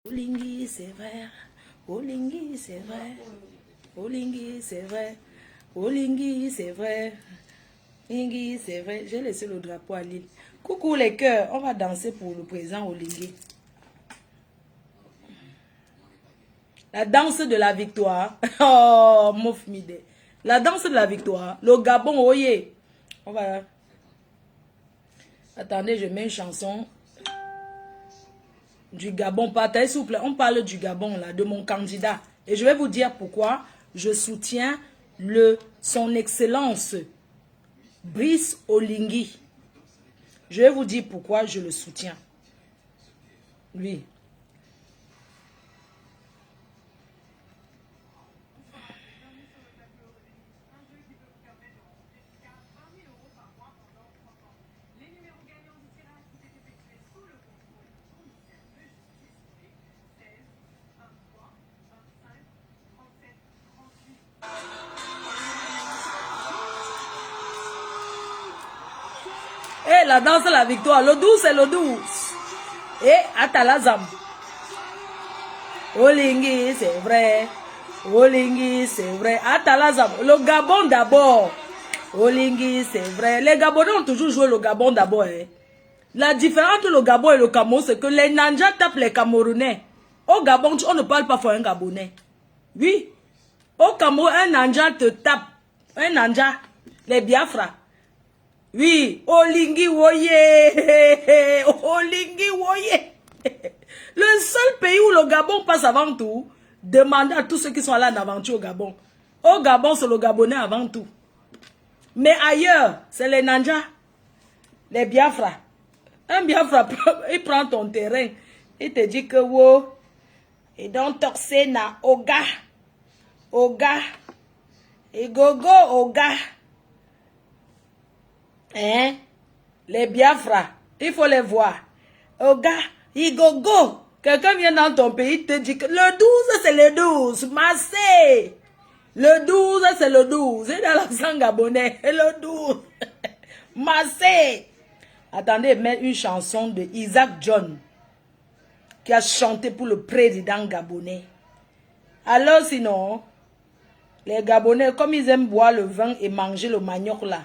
Olingi, c'est vrai. Olingi, c'est vrai. Olingi, c'est vrai. Olingi, c'est vrai. Olingi, c'est vrai. J'ai laissé le drapeau à Lille. Coucou les cœurs, on va danser pour le président Olingi. La danse de la victoire. Oh, mouf mide. La danse de la victoire. Le Gabon, oyez. On va... Attendez, je mets une chanson du Gabon. Partagez, s'il vous plaît. On parle du Gabon, là, de mon candidat. Et je vais vous dire pourquoi je soutiens son excellence, Brice Oligui. Je vais vous dire pourquoi je le soutiens. Oui. Et la danse de la victoire. Le 12, c'est le 12. Et Atalazam. Olingi, c'est vrai. Olingi, c'est vrai. Atalazam. Le Gabon d'abord. Olingi, c'est vrai. Les Gabonais ont toujours joué le Gabon d'abord. Hein. La différence entre le Gabon et le Cameroun, c'est que les Nanja tapent les Camerounais. Au Gabon, on ne parle pas pour un Gabonais. Oui. Au Cameroun, un Nanja te tape. Un Nanja. Les Biafra. Oui. Olingi, woye. Olingi, woye. Le seul pays où le Gabon passe avant tout, demandez à tous ceux qui sont allés en aventure au Gabon. Au Gabon, c'est le Gabonais avant tout. Mais ailleurs, c'est les Nanja, les Biafra. Un Biafra, il prend ton terrain. Il te dit que, wow, et donc, toxé na Oga. Oga. Et gogo Oga. Hein? Les Biafra, il faut les voir. Oga, Igogo. Quelqu'un vient dans ton pays, te dit que le 12, c'est le 12. Massé. Le 12, c'est le 12. Et dans l'accent gabonais, le 12. Massé. Attendez, mettre une chanson de Isaac John qui a chanté pour le président gabonais. Alors sinon, les Gabonais, comme ils aiment boire le vin et manger le manioc là,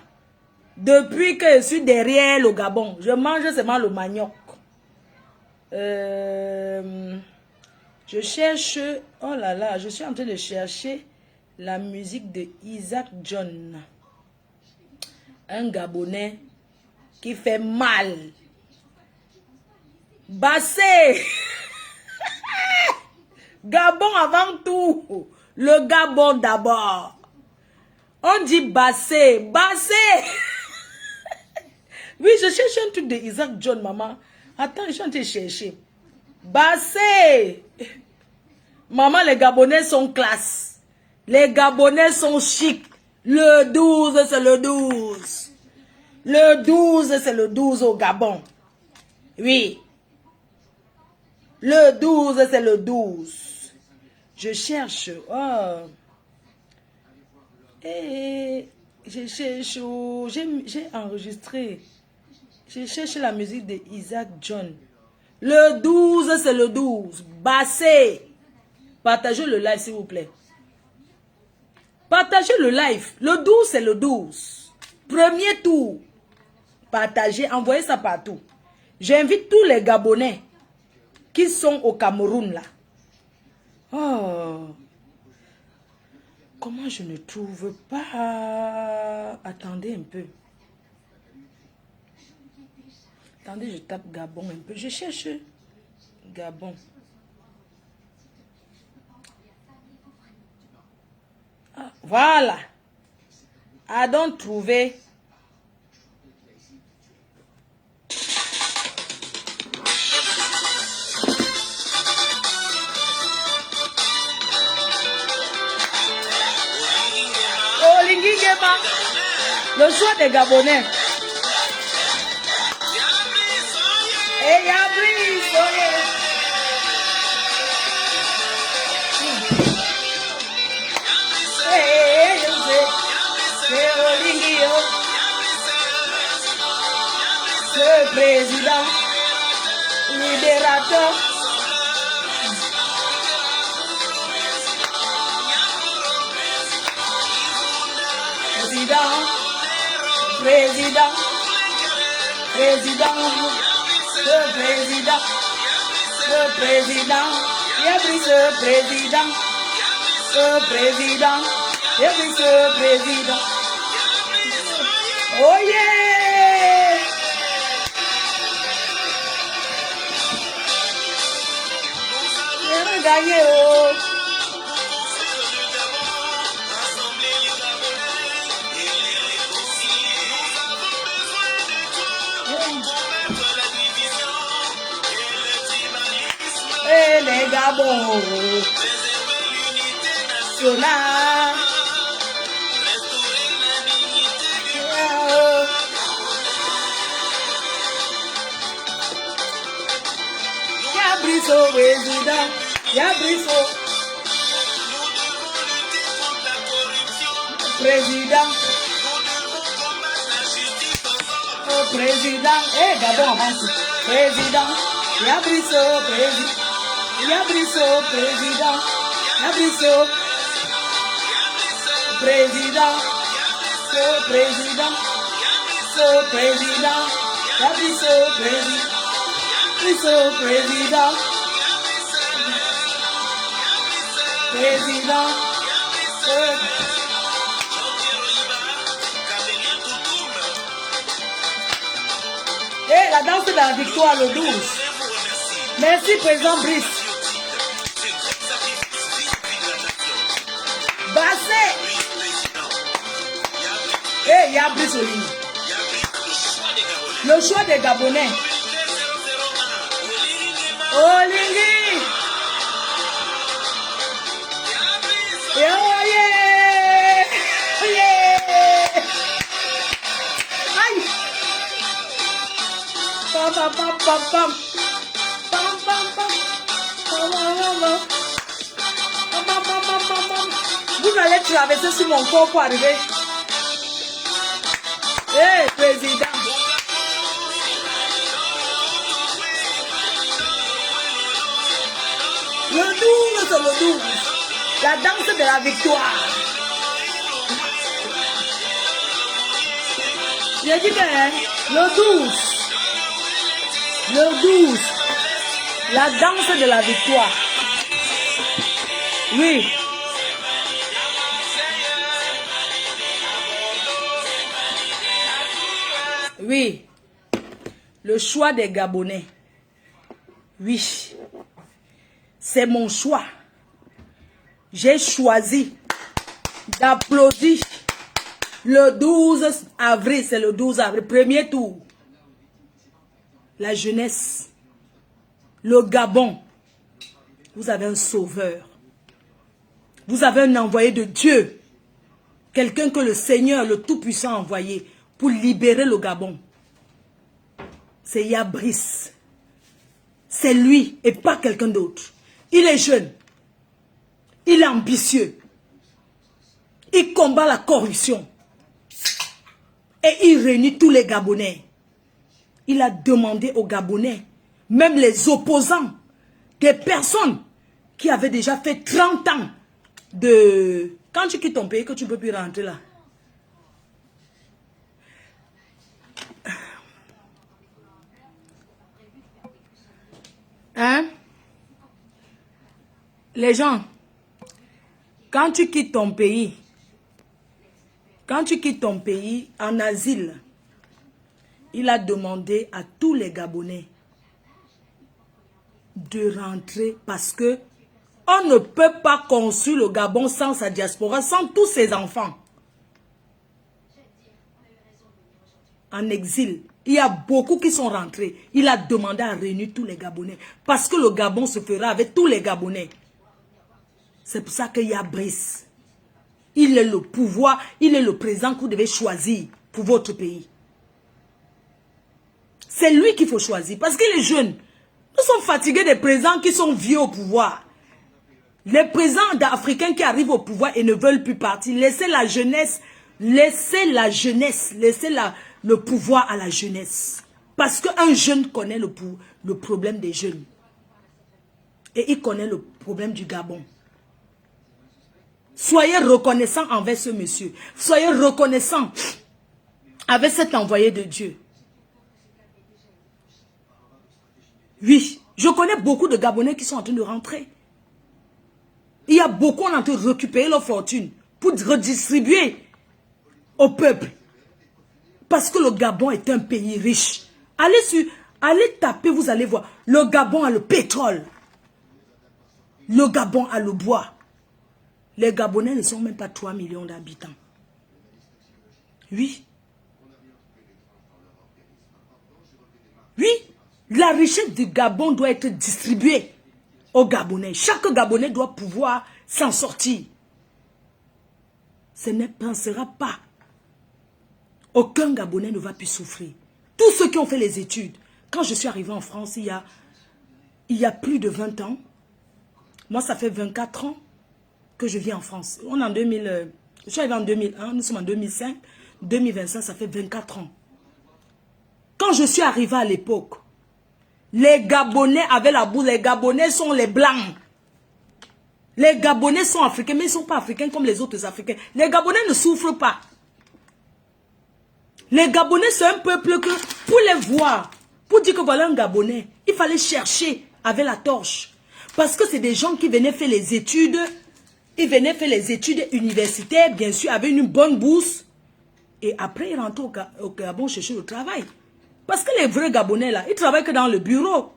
depuis que je suis derrière le Gabon, je mange seulement le manioc. Je cherche, oh là là, je suis en train de chercher la musique de Isaac John. Un Gabonais qui fait mal. Bassé. Gabon avant tout. Le Gabon d'abord. On dit bassé. Bassé. Oui, je cherche un truc de Isaac John, maman. Attends, je suis en train de chercher. Bassé. Maman, les Gabonais sont classe. Les Gabonais sont chic. Le 12, c'est le 12. Le 12, c'est le 12 au Gabon. Oui. Le 12, c'est le 12. Je cherche. Oh. Et je cherche. J'ai enregistré. Je cherche la musique de Isaac John. Le 12, c'est le 12. Bassé. Partagez le live, s'il vous plaît. Partagez le live. Le 12, c'est le 12. Premier tour. Partagez, envoyez ça partout. J'invite tous les Gabonais qui sont au Cameroun là. Oh. Comment je ne trouve pas... Attendez un peu. Attendez, je tape Gabon un peu. Je cherche Gabon. Ah, voilà. I don't trouver. Olingi Gema. Le choix des Gabonais. Et ya brise, le président libérateur président, président, le président, le président, il brise ce président, ce président, il brise ce président. Oh yeah! On a gagné, oh! Et les Gabons, nationale. Yabriso président, Yabriso président, président, Gabon avance, président, Yabriso président, Yabriso président, Yabriso président, ce président, Yabriso président. Président, président, et la danse de la victoire le 12. Merci président Brice. Bassé. Et il y a Brice Olingi. Le choix des Gabonais. Olingi! Oh yeah! Yeah! Aïe! Pam pam pam pam pam! Pam pam pam! Pam pam pam pam pam! Vous allez traverser sur mon corps pour arriver. Hey, président! Le 12, c'est le 12. La danse de la victoire. J'ai dit bien, le 12. Le 12. La danse de la victoire. Oui. Oui. Le choix des Gabonais. Oui. C'est mon choix. J'ai choisi d'applaudir le 12 avril. C'est le 12 avril. Premier tour. La jeunesse. Le Gabon. Vous avez un sauveur. Vous avez un envoyé de Dieu. Quelqu'un que le Seigneur, le Tout-Puissant, a envoyé pour libérer le Gabon. C'est Yabrice. C'est lui et pas quelqu'un d'autre. Il est jeune. Il est ambitieux. Il combat la corruption. Et il réunit tous les Gabonais. Il a demandé aux Gabonais, même les opposants, des personnes qui avaient déjà fait 30 ans de... Quand tu quittes ton pays, que tu ne peux plus rentrer là. Hein? Les gens, quand tu quittes ton pays, en asile, il a demandé à tous les Gabonais de rentrer parce que on ne peut pas construire le Gabon sans sa diaspora, sans tous ses enfants. En exil, il y a beaucoup qui sont rentrés. Il a demandé à réunir tous les Gabonais parce que le Gabon se fera avec tous les Gabonais. C'est pour ça qu'il y a Brice. Il est le pouvoir, il est le président que vous devez choisir pour votre pays. C'est lui qu'il faut choisir parce qu'il est jeune. Nous sommes fatigués des présidents qui sont vieux au pouvoir. Les présidents africains qui arrivent au pouvoir et ne veulent plus partir. Laissez la jeunesse, laissez le pouvoir à la jeunesse. Parce qu'un jeune connaît le problème des jeunes. Et il connaît le problème du Gabon. Soyez reconnaissants envers ce monsieur. Soyez reconnaissants avec cet envoyé de Dieu. Oui, je connais beaucoup de Gabonais qui sont en train de rentrer. Il y a beaucoup qui sont en train de récupérer leur fortune pour redistribuer au peuple. Parce que le Gabon est un pays riche. Allez taper, vous allez voir. Le Gabon a le pétrole. Le Gabon a le bois. Les Gabonais ne sont même pas 3 millions d'habitants. Oui. Oui. La richesse du Gabon doit être distribuée aux Gabonais. Chaque Gabonais doit pouvoir s'en sortir. Ce ne pensera pas. Aucun Gabonais ne va plus souffrir. Tous ceux qui ont fait les études. Quand je suis arrivé en France, il y a plus de 20 ans. Moi, ça fait 24 ans que je vis en France. Je suis arrivé en 2001, nous sommes en 2005. 2025, ça fait 24 ans. Quand je suis arrivé à l'époque, les Gabonais avaient la boule. Les Gabonais sont les Blancs. Les Gabonais sont africains, mais ils ne sont pas africains comme les autres Africains. Les Gabonais ne souffrent pas. Les Gabonais, c'est un peuple que, pour les voir, pour dire que voilà un Gabonais, il fallait chercher avec la torche. Parce que c'est des gens qui venaient faire les études. Ils venaient faire les études universitaires, bien sûr, avec une bonne bourse. Et après, ils rentrent au Gabon chercher le travail. Parce que les vrais Gabonais, là, ils travaillent que dans le bureau.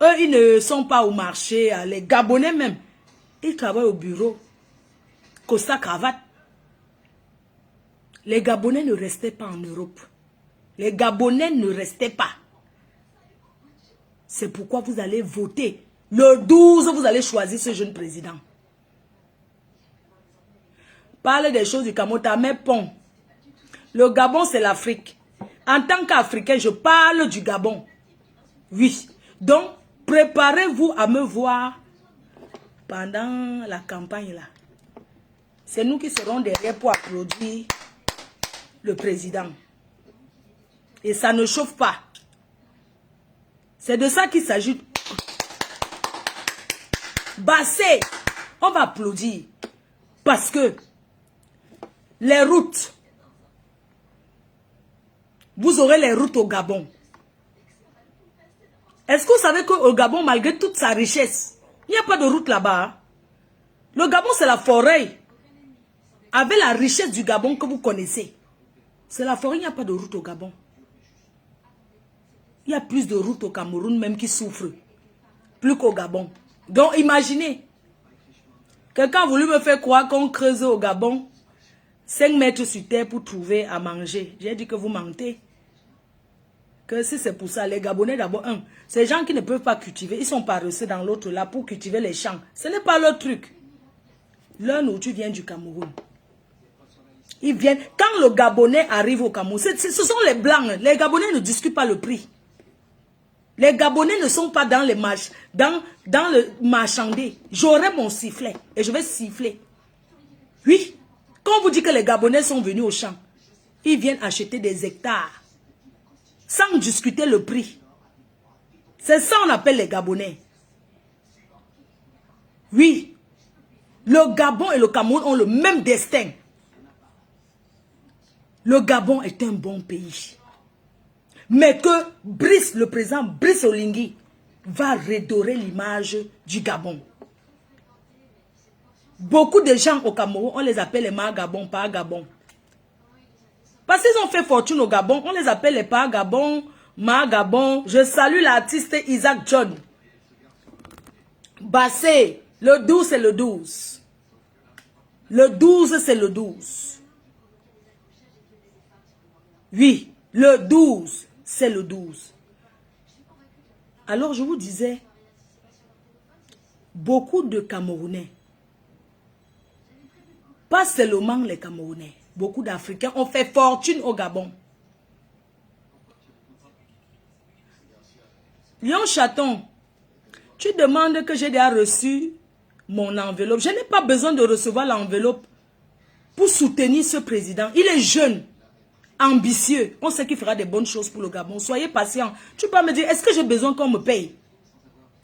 Eux, ils ne sont pas au marché. Les Gabonais même, ils travaillent au bureau. Costa cravate. Les Gabonais ne restaient pas en Europe. Les Gabonais ne restaient pas. C'est pourquoi vous allez voter. Le 12, vous allez choisir ce jeune président. Parle des choses du Cameroun, mais pont. Le Gabon, c'est l'Afrique. En tant qu'Africain, je parle du Gabon. Oui. Donc, préparez-vous à me voir pendant la campagne là. C'est nous qui serons derrière pour applaudir le président. Et ça ne chauffe pas. C'est de ça qu'il s'agit. Bassé, on va applaudir. Parce que les routes, vous aurez les routes au Gabon. Est-ce que vous savez qu'au Gabon, malgré toute sa richesse, il n'y a pas de route là-bas? Le Gabon, c'est la forêt. Avec la richesse du Gabon que vous connaissez. C'est la forêt, il n'y a pas de route au Gabon. Il y a plus de routes au Cameroun même qui souffrent. Plus qu'au Gabon. Donc imaginez. Quelqu'un a voulu me faire croire qu'on creuse au Gabon 5 mètres sur terre pour trouver à manger. J'ai dit que vous mentez. Que si c'est pour ça, les Gabonais d'abord, ces gens qui ne peuvent pas cultiver, ils sont paresseux dans l'autre là pour cultiver les champs. Ce n'est pas leur truc. Leur nourriture vient du Cameroun. Ils viennent. Quand le Gabonais arrive au Cameroun, ce sont les Blancs. Les Gabonais ne discutent pas le prix. Les Gabonais ne sont pas dans les marches, dans le marchandé. J'aurai mon sifflet et je vais siffler. Oui. Quand on vous dit que les Gabonais sont venus au champ, ils viennent acheter des hectares sans discuter le prix. C'est ça qu'on appelle les Gabonais. Oui. Le Gabon et le Cameroun ont le même destin. Le Gabon est un bon pays. Mais que le président Brice Oligui va redorer l'image du Gabon. Beaucoup de gens au Cameroun, on les appelle les Gabon, pas Gabon. Parce qu'ils ont fait fortune au Gabon, on les appelle les pas Gabon, Gabon. Je salue l'artiste Isaac John. Bassé, le 12 c'est le 12. Le 12 c'est le 12. Oui, le 12 c'est le 12. Alors je vous disais, beaucoup de Camerounais, pas seulement les Camerounais, beaucoup d'Africains ont fait fortune au Gabon. Lyon Chaton, tu demandes que j'ai déjà reçu mon enveloppe. Je n'ai pas besoin de recevoir l'enveloppe pour soutenir ce président. Il est jeune, ambitieux. On sait qu'il fera des bonnes choses pour le Gabon. Soyez patient. Tu peux me dire, est-ce que j'ai besoin qu'on me paye?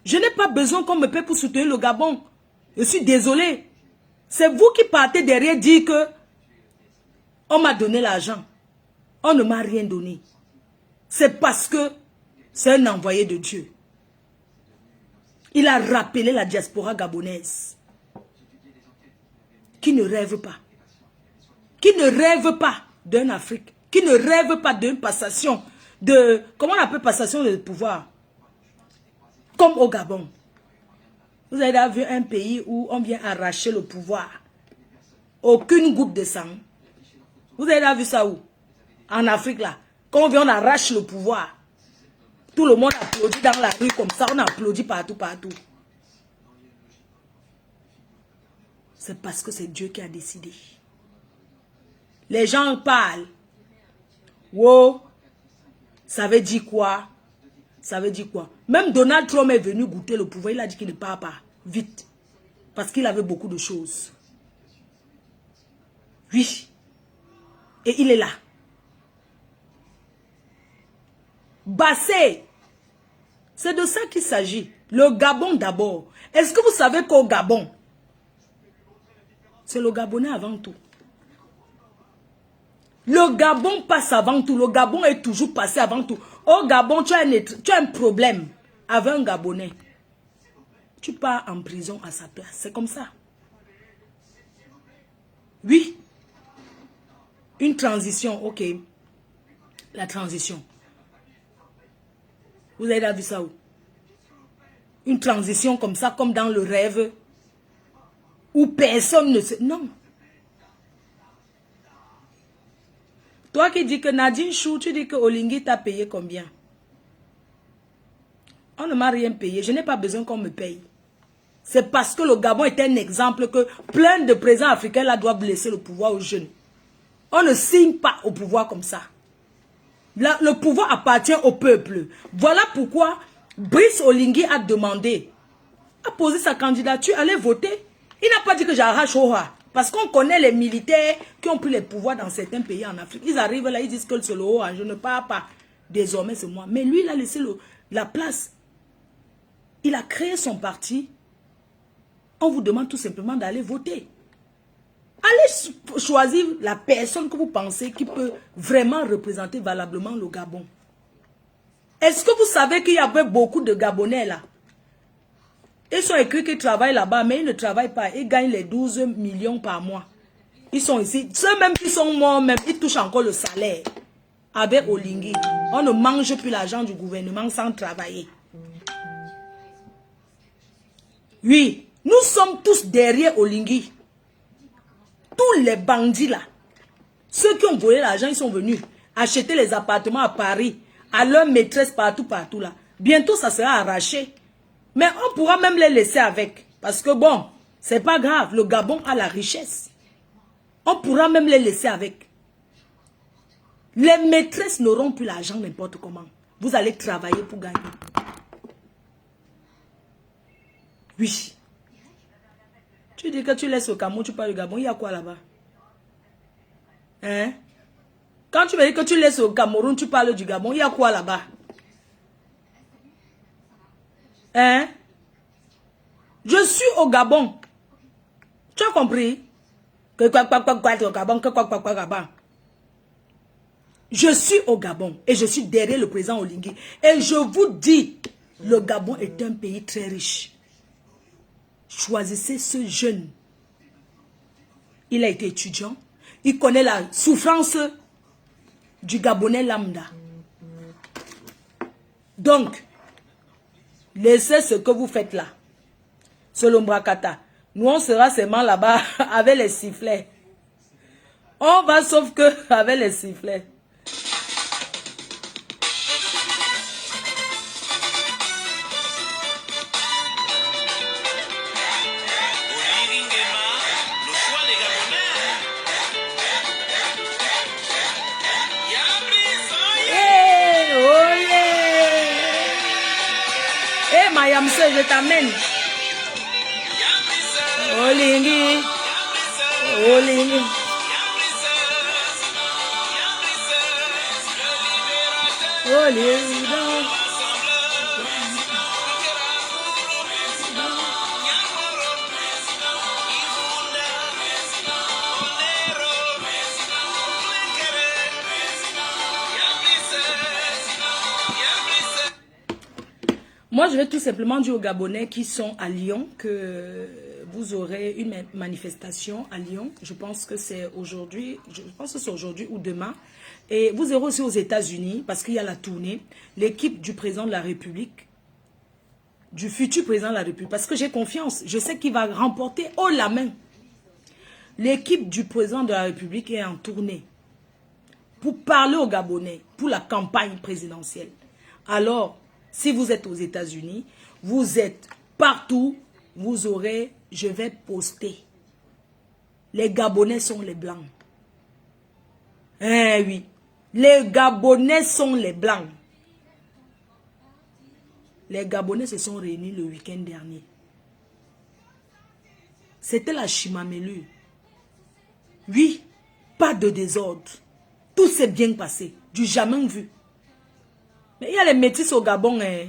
Je n'ai pas besoin qu'on me paye pour soutenir le Gabon. Je suis désolé. C'est vous qui partez derrière dire que on m'a donné l'argent. On ne m'a rien donné. C'est parce que c'est un envoyé de Dieu. Il a rappelé la diaspora gabonaise qui ne rêve pas. Qui ne rêve pas d'une Afrique. Qui ne rêve pas d'une passation de... Comment on appelle passation de pouvoir? Comme au Gabon. Vous avez vu un pays où on vient arracher le pouvoir. Aucune goutte de sang. Vous avez vu ça où? En Afrique là. Quand on vient, on arrache le pouvoir. Tout le monde applaudit dans la rue comme ça. On applaudit partout, partout. C'est parce que c'est Dieu qui a décidé. Les gens parlent. Wow. Ça veut dire quoi? Ça veut dire quoi? Même Donald Trump est venu goûter le pouvoir. Il a dit qu'il ne part pas vite. Parce qu'il avait beaucoup de choses. Oui. Et il est là. Bassé. C'est de ça qu'il s'agit. Le Gabon d'abord. Est-ce que vous savez qu'au Gabon, c'est le Gabonais avant tout. Le Gabon passe avant tout. Le Gabon est toujours passé avant tout. Au Gabon, tu as un problème avec un Gabonais. Tu pars en prison à sa place. C'est comme ça. Oui. Une transition, ok. La transition. Vous avez déjà vu ça où? Une transition comme ça, comme dans le rêve. Où personne ne se... Non. Toi qui dis que Nadine Chou, tu dis que Olingi t'a payé combien? On ne m'a rien payé. Je n'ai pas besoin qu'on me paye. C'est parce que le Gabon est un exemple que plein de présidents africains là doivent laisser le pouvoir aux jeunes. On ne signe pas au pouvoir comme ça. Là, le pouvoir appartient au peuple. Voilà pourquoi Brice Oligui a demandé, a posé sa candidature, allez voter. Il n'a pas dit que j'arrache Oha. Parce qu'on connaît les militaires qui ont pris les pouvoirs dans certains pays en Afrique. Ils arrivent là, ils disent que c'est le Oha, je ne pars pas. Désormais, c'est moi. Mais lui, il a laissé la place. Il a créé son parti. On vous demande tout simplement d'aller voter. Allez choisir la personne que vous pensez qui peut vraiment représenter valablement le Gabon. Est-ce que vous savez qu'il y avait beaucoup de Gabonais là? Ils sont écrits qu'ils travaillent là-bas, mais ils ne travaillent pas. Ils gagnent les 12 millions par mois. Ils sont ici. Ceux-mêmes qui sont morts, même, ils touchent encore le salaire. Avec Oligui, on ne mange plus l'argent du gouvernement sans travailler. Oui, nous sommes tous derrière Oligui. Tous les bandits là, ceux qui ont volé l'argent, ils sont venus acheter les appartements à Paris, à leur maîtresse partout là. Bientôt, ça sera arraché. Mais on pourra même les laisser avec. Parce que bon, c'est pas grave, le Gabon a la richesse. On pourra même les laisser avec. Les maîtresses n'auront plus l'argent n'importe comment. Vous allez travailler pour gagner. Oui. Tu dis que tu laisses au Cameroun, tu parles du Gabon, il y a quoi là-bas? Hein? Quand tu me dis que tu laisses au Cameroun, tu parles du Gabon, il y a quoi là-bas? Hein? Je suis au Gabon. Tu as compris? Je suis au Gabon et je suis derrière le président Oligui. Et je vous dis, le Gabon est un pays très riche. Choisissez ce jeune. Il a été étudiant. Il connaît la souffrance du Gabonais lambda. Donc, laissez ce que vous faites là. C'est l'Ombrakata. Nous, on sera seulement là-bas avec les sifflets. On va sauf que avec les sifflets. Mayamse, je t'amène. Oligui. Oligui. Oligui. je vais tout simplement dire aux Gabonais qui sont à Lyon que vous aurez une manifestation à Lyon. Je pense que c'est aujourd'hui, ou demain. Et vous aurez aussi aux États-Unis, parce qu'il y a la tournée, l'équipe du président de la République, du futur président de la République, parce que j'ai confiance, je sais qu'il va remporter haut la main. L'équipe du président de la République est en tournée pour parler aux Gabonais, pour la campagne présidentielle. Alors, si vous êtes aux États-Unis, vous êtes partout, vous aurez, je vais poster. Les Gabonais sont les Blancs. Eh oui, les Gabonais sont les Blancs. Les Gabonais se sont réunis le week-end dernier. C'était la chimamélue. Oui, pas de désordre. Tout s'est bien passé, du jamais vu. Mais il y a les métis au Gabon. Hein.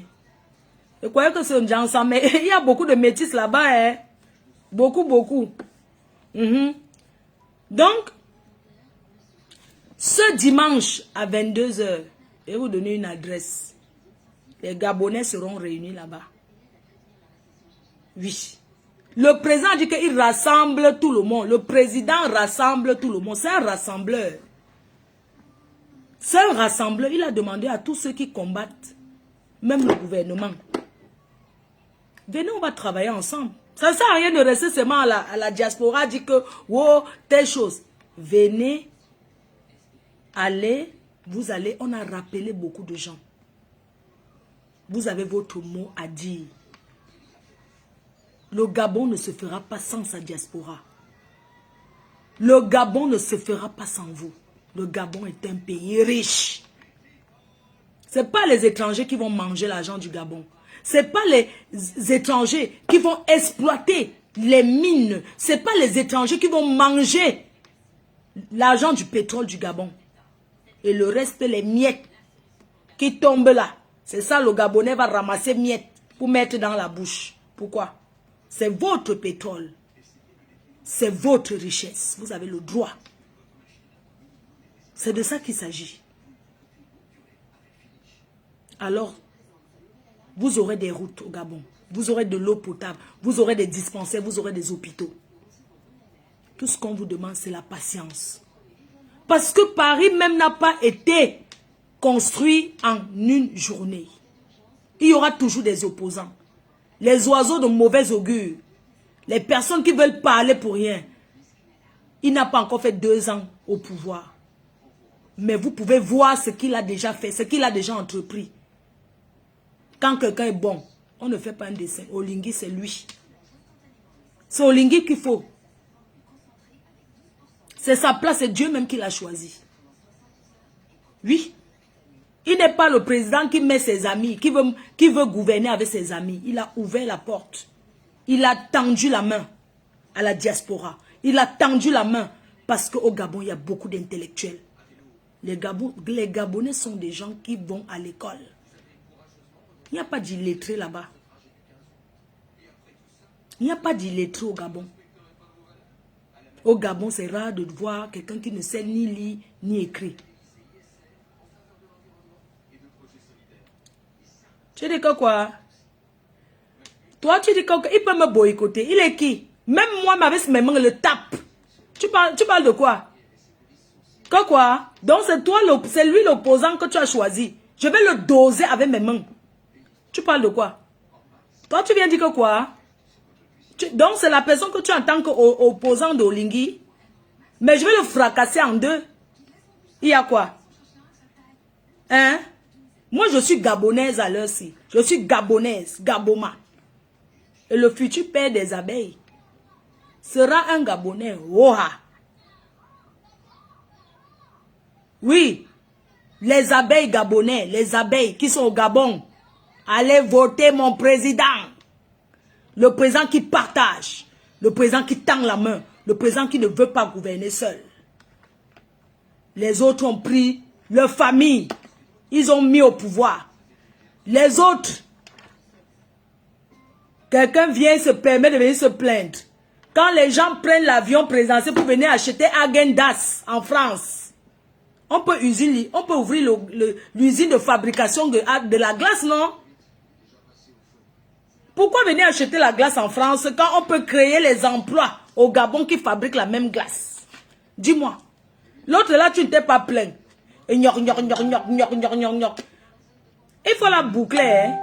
Je croyais que c'est déjà ensemble, mais il y a beaucoup de métis là-bas. Hein. Beaucoup, beaucoup. Donc, ce dimanche à 22 h, je vais vous donner une adresse. Les Gabonais seront réunis là-bas. Oui. Le président dit qu'il rassemble tout le monde. Le président rassemble tout le monde. C'est un rassembleur. C'est un rassembleur. Il a demandé à tous ceux qui combattent, même le gouvernement, venez, on va travailler ensemble. Ça ne sert à rien de rester seulement à la diaspora, dire que, oh, telle chose. Venez, allez, vous allez, on a rappelé beaucoup de gens. Vous avez votre mot à dire. Le Gabon ne se fera pas sans sa diaspora. Le Gabon ne se fera pas sans vous. Le Gabon est un pays riche. Ce n'est pas les étrangers qui vont manger l'argent du Gabon. Ce n'est pas les étrangers qui vont exploiter les mines. Ce n'est pas les étrangers qui vont manger l'argent du pétrole du Gabon. Et le reste, les miettes qui tombent là. C'est ça, le Gabonais va ramasser miettes pour mettre dans la bouche. Pourquoi? C'est votre pétrole. C'est votre richesse. Vous avez le droit. C'est de ça qu'il s'agit. Alors, vous aurez des routes au Gabon. Vous aurez de l'eau potable. Vous aurez des dispensaires. Vous aurez des hôpitaux. Tout ce qu'on vous demande, c'est la patience. Parce que Paris même n'a pas été construit en une journée. Il y aura toujours des opposants. Les oiseaux de mauvais augure. Les personnes qui veulent parler pour rien. Il n'a pas encore fait 2 ans au pouvoir. Mais vous pouvez voir ce qu'il a déjà fait, ce qu'il a déjà entrepris. Quand quelqu'un est bon, on ne fait pas un dessin. Olingi, c'est lui. C'est Olingi qu'il faut. C'est sa place, c'est Dieu même qui l'a choisi. Oui. Il n'est pas le président qui met ses amis, qui veut gouverner avec ses amis. Il a ouvert la porte. Il a tendu la main à la diaspora. Il a tendu la main parce qu'au Gabon, il y a beaucoup d'intellectuels. Les Gabonais sont des gens qui vont à l'école. Il n'y a pas d'illettrés là-bas. Il n'y a pas d'illettrés au Gabon. Au Gabon, c'est rare de voir quelqu'un qui ne sait ni lire ni écrire. Tu dis que quoi? Toi, tu dis qu'il peut me boycotter. Il est qui? Même moi, avec mes mains, le tape. Tu parles de quoi? Que quoi? Donc c'est lui l'opposant que tu as choisi. Je vais le doser avec mes mains. Tu parles de quoi? Toi, tu viens dire que quoi? Donc c'est la personne que tu entends qu'opposant d'Olingi. Mais je vais le fracasser en deux. Il y a quoi? Hein? Moi, je suis gabonaise à l'heure-ci. Je suis gabonaise, Gaboma. Et le futur père des abeilles sera un Gabonais. Oha! Oui, les abeilles gabonais, les abeilles qui sont au Gabon, allez voter mon président. Le président qui partage, le président qui tend la main, le président qui ne veut pas gouverner seul. Les autres ont pris leur famille, ils ont mis au pouvoir. Les autres, quelqu'un vient se permet de venir se plaindre. Quand les gens prennent l'avion présidentiel pour venir acheter Häagen-Dazs en France, on peut ouvrir l'usine de fabrication de la glace, non? Pourquoi venir acheter la glace en France quand on peut créer les emplois au Gabon qui fabriquent la même glace? Dis-moi. L'autre là, tu ne t'es pas plaint. Et il faut la boucler. Hein?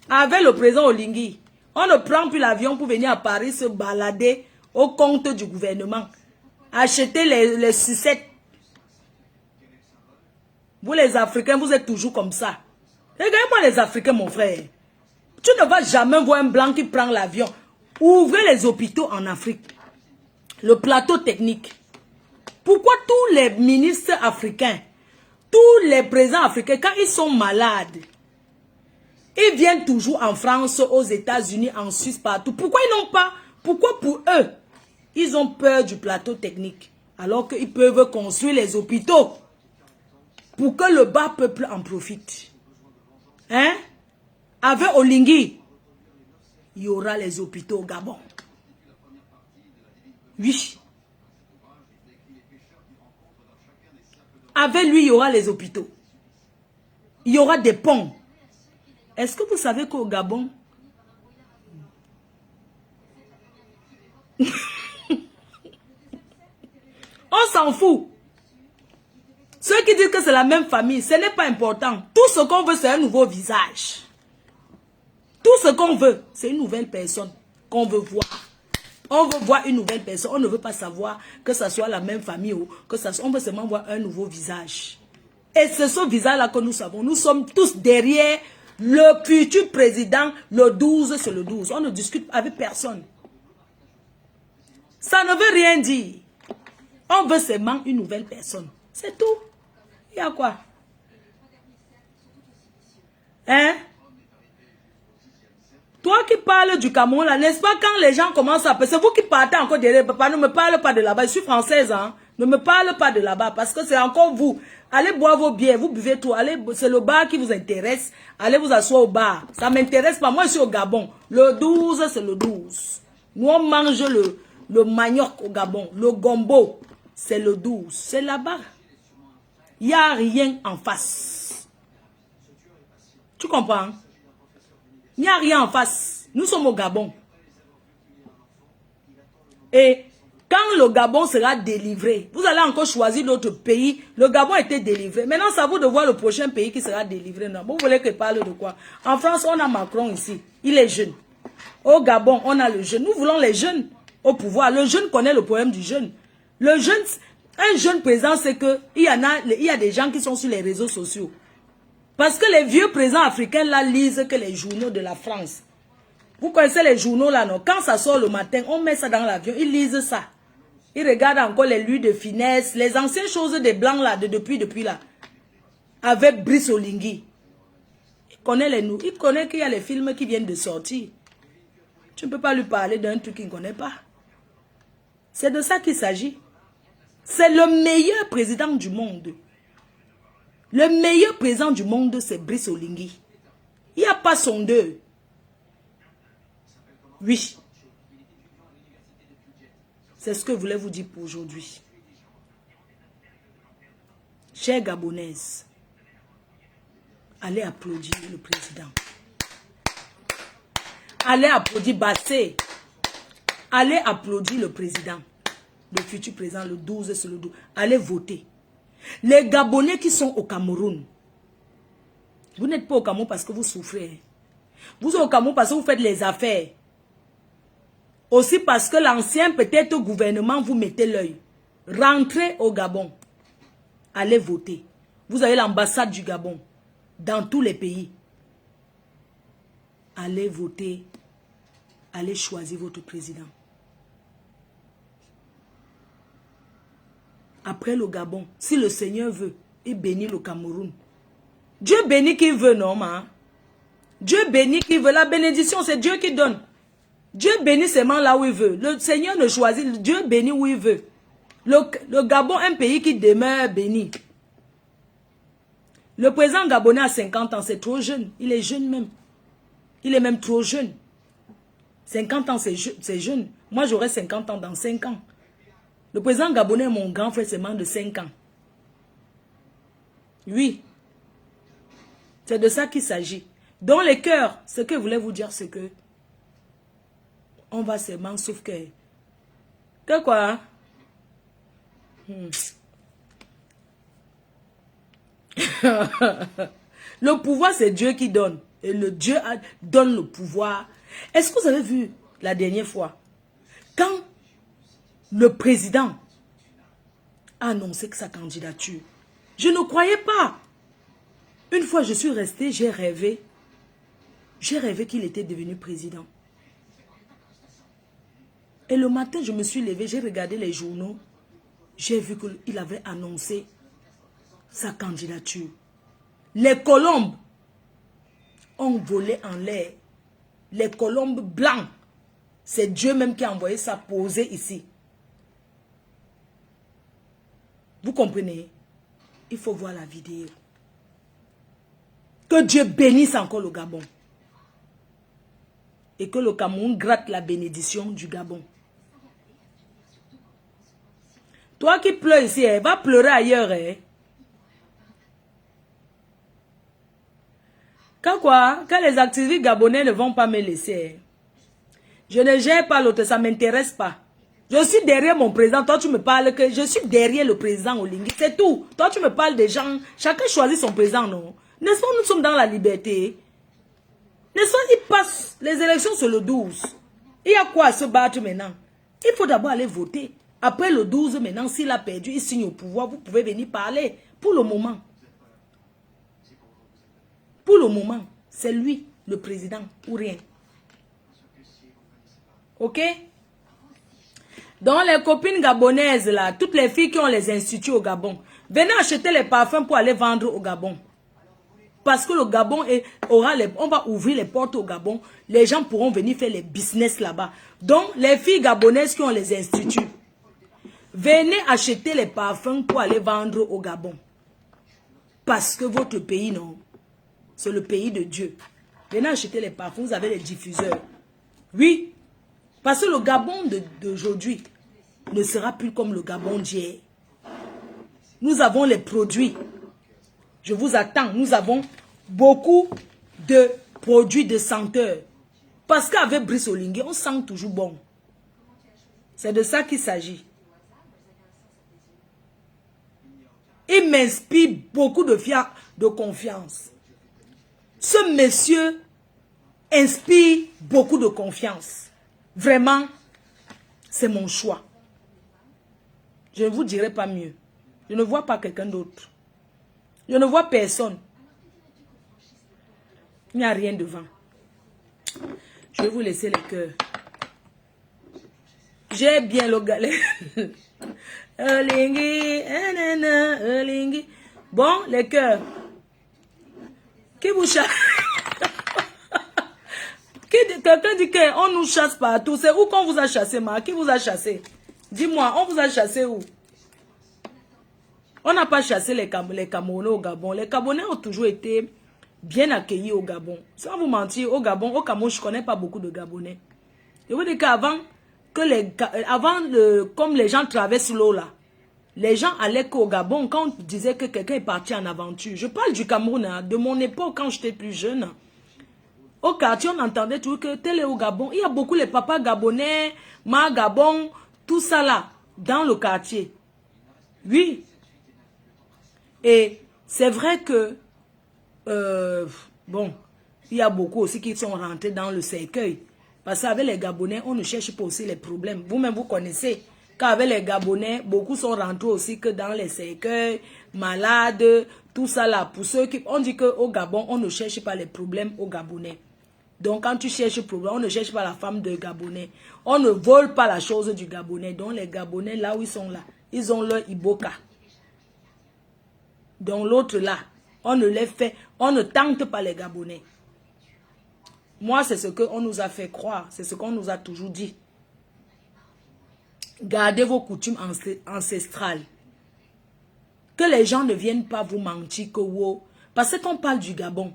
Avec le président Oligui. On ne prend plus l'avion pour venir à Paris se balader au compte du gouvernement. Acheter les sucettes. Vous les Africains, vous êtes toujours comme ça. Regardez-moi les Africains, mon frère. Tu ne vas jamais voir un blanc qui prend l'avion. Ouvrez les hôpitaux en Afrique. Le plateau technique. Pourquoi tous les ministres africains, tous les présidents africains, quand ils sont malades, ils viennent toujours en France, aux États-Unis, en Suisse, partout. Pourquoi ils n'ont pas? Pourquoi pour eux, ils ont peur du plateau technique, alors qu'ils peuvent construire les hôpitaux pour que le bas peuple en profite? Hein? Avec Oligui, il y aura les hôpitaux au Gabon. Oui. Avec lui, il y aura les hôpitaux. Il y aura des ponts. Est-ce que vous savez qu'au Gabon, on s'en fout. Ceux qui disent que c'est la même famille, ce n'est pas important. Tout ce qu'on veut, c'est un nouveau visage. Tout ce qu'on veut, c'est une nouvelle personne qu'on veut voir. On veut voir une nouvelle personne. On ne veut pas savoir que ça soit la même famille ou que ça soit... On veut seulement voir un nouveau visage. Et c'est ce visage-là que nous savons. Nous sommes tous derrière le futur président. Le 12, c'est le 12. On ne discute avec personne. Ça ne veut rien dire. On veut seulement une nouvelle personne. C'est tout. Il y a quoi? Hein? Toi qui parles du Cameroun, là, n'est-ce pas quand les gens commencent à... C'est vous qui partez encore derrière. Papa, ne me parle pas de là-bas. Je suis française, hein. Ne me parle pas de là-bas parce que c'est encore vous. Allez boire vos bières, vous buvez tout. C'est le bar qui vous intéresse. Allez vous asseoir au bar. Ça ne m'intéresse pas. Moi, je suis au Gabon. Le 12, c'est le 12. Nous, on mange le manioc au Gabon. Le gombo, c'est le 12. C'est là-bas. Il n'y a rien en face. Tu comprends? Il n'y a rien en face. Nous sommes au Gabon. Et quand le Gabon sera délivré, vous allez encore choisir d'autres pays. Le Gabon a été délivré. Maintenant, c'est à vous de voir le prochain pays qui sera délivré. Non, vous voulez que je parle de quoi? En France, on a Macron ici. Il est jeune. Au Gabon, on a le jeune. Nous voulons les jeunes au pouvoir. Le jeune connaît le problème du jeune. Le jeune, un jeune président, c'est que il y a des gens qui sont sur les réseaux sociaux. Parce que les vieux présidents africains là lisent que les journaux de la France. Vous connaissez les journaux là, non? Quand ça sort le matin, on met ça dans l'avion, ils lisent ça. Ils regardent encore les luttes de finesse, les anciennes choses des blancs là, depuis là. Avec Brice Oligui. Il connaît qu'il y a les films qui viennent de sortir. Tu ne peux pas lui parler d'un truc qu'il ne connaît pas. C'est de ça qu'il s'agit. C'est le meilleur président du monde. Le meilleur président du monde, c'est Brice Oligui. Il n'y a pas son deux. Oui. C'est ce que je voulais vous dire pour aujourd'hui. Chers Gabonaises, allez applaudir le président. Allez applaudir Bassé. Allez applaudir le président. Le futur président, le 12, c'est le 12. Allez voter. Les Gabonais qui sont au Cameroun, vous n'êtes pas au Cameroun parce que vous souffrez. Vous êtes au Cameroun parce que vous faites les affaires. Aussi parce que l'ancien peut-être gouvernement vous mettez l'œil. Rentrez au Gabon. Allez voter. Vous avez l'ambassade du Gabon dans tous les pays. Allez voter. Allez choisir votre président. Après le Gabon, si le Seigneur veut, il bénit le Cameroun. Dieu bénit qui veut, non, ma? Dieu bénit qui veut. La bénédiction, c'est Dieu qui donne. Dieu bénit seulement là où il veut. Le Seigneur ne choisit. Dieu bénit où il veut. Le Gabon, un pays qui demeure béni. Le président gabonais a 50 ans, c'est trop jeune. Il est jeune même. Il est même trop jeune. 50 ans, c'est jeune. Moi, j'aurai 50 ans dans 5 ans. Le président gabonais est mon grand frère seulement de 5 ans. Oui. C'est de ça qu'il s'agit. Dans les cœurs, ce que je voulais vous dire, c'est que on va seulement sauf que quoi? Le pouvoir, c'est Dieu qui donne. Et le Dieu donne le pouvoir. Est-ce que vous avez vu la dernière fois, quand le président a annoncé que sa candidature, je ne croyais pas. Une fois, je suis restée, j'ai rêvé. J'ai rêvé qu'il était devenu président. Et le matin, je me suis levée, j'ai regardé les journaux. J'ai vu qu'il avait annoncé sa candidature. Les colombes ont volé en l'air. Les colombes blancs. C'est Dieu même qui a envoyé ça poser ici. Vous comprenez? Il faut voir la vidéo. Que Dieu bénisse encore le Gabon. Et que le Cameroun gratte la bénédiction du Gabon. Toi qui pleures ici, va pleurer ailleurs. Quand les activistes gabonais ne vont pas me laisser, je ne gère pas l'autre, ça ne m'intéresse pas. Je suis derrière mon président, toi tu me parles que je suis derrière le président Olingi, c'est tout. Toi tu me parles des gens, chacun choisit son président, non? N'est-ce pas, nous sommes dans la liberté? N'est-ce pas, il passe, les élections c'est le 12. Il y a quoi à se battre maintenant? Il faut d'abord aller voter. Après le 12, maintenant, s'il a perdu, il signe au pouvoir, vous pouvez venir parler. Pour le moment. Pour le moment, c'est lui, le président, ou rien. Ok? Donc, les copines gabonaises, là, toutes les filles qui ont les instituts au Gabon, venez acheter les parfums pour aller vendre au Gabon. Parce que le Gabon, on va ouvrir les portes au Gabon. Les gens pourront venir faire les business là-bas. Donc, les filles gabonaises qui ont les instituts, venez acheter les parfums pour aller vendre au Gabon. Parce que votre pays, non, c'est le pays de Dieu. Venez acheter les parfums, vous avez les diffuseurs. Oui, parce que le Gabon d'aujourd'hui ne sera plus comme le Gabon d'hier. Nous avons les produits. Je vous attends. Nous avons beaucoup de produits de senteur. Parce qu'avec Brice Olingi, on sent toujours bon. C'est de ça qu'il s'agit. Il m'inspire beaucoup de confiance. Ce monsieur inspire beaucoup de confiance. Vraiment, c'est mon choix. Je ne vous dirai pas mieux. Je ne vois pas quelqu'un d'autre. Je ne vois personne. Il n'y a rien devant. Je vais vous laisser les cœurs. J'ai bien le galet. Olingi. Bon, les cœurs. Qui vous chasse? Quelqu'un dit qu'on nous chasse partout. C'est où qu'on vous a chassé, ma? Qui vous a chassé? Dis-moi, on vous a chassé où? On n'a pas chassé les Camerounais au Gabon. Les Gabonais ont toujours été bien accueillis au Gabon. Sans vous mentir, au Gabon, au Cameroun, je ne connais pas beaucoup de Gabonais. Je vous dis qu'avant, comme les gens traversent l'eau là, les gens allaient qu'au Gabon quand on disait que quelqu'un est parti en aventure. Je parle du Cameroun, hein, de mon époque quand j'étais plus jeune. Au quartier, on entendait toujours que tel est au Gabon. Il y a beaucoup les papas gabonais, ma Gabon, tout ça là, dans le quartier. Oui. Et c'est vrai que, bon, il y a beaucoup aussi qui sont rentrés dans le cercueil. Parce qu'avec les Gabonais, on ne cherche pas aussi les problèmes. Vous-même, vous connaissez qu'avec les Gabonais, beaucoup sont rentrés aussi que dans les cercueils, malades, tout ça là. Pour ceux qui, on dit qu'au Gabon, on ne cherche pas les problèmes aux Gabonais. Donc, quand tu cherches le problème, on ne cherche pas la femme de Gabonais. On ne vole pas la chose du Gabonais. Donc, les Gabonais, là où ils sont là, ils ont leur Iboka. Donc, l'autre là, on ne les fait, on ne tente pas les Gabonais. Moi, c'est ce qu'on nous a fait croire. C'est ce qu'on nous a toujours dit. Gardez vos coutumes ancestrales. Que les gens ne viennent pas vous mentir que wow. Parce qu'on parle du Gabon.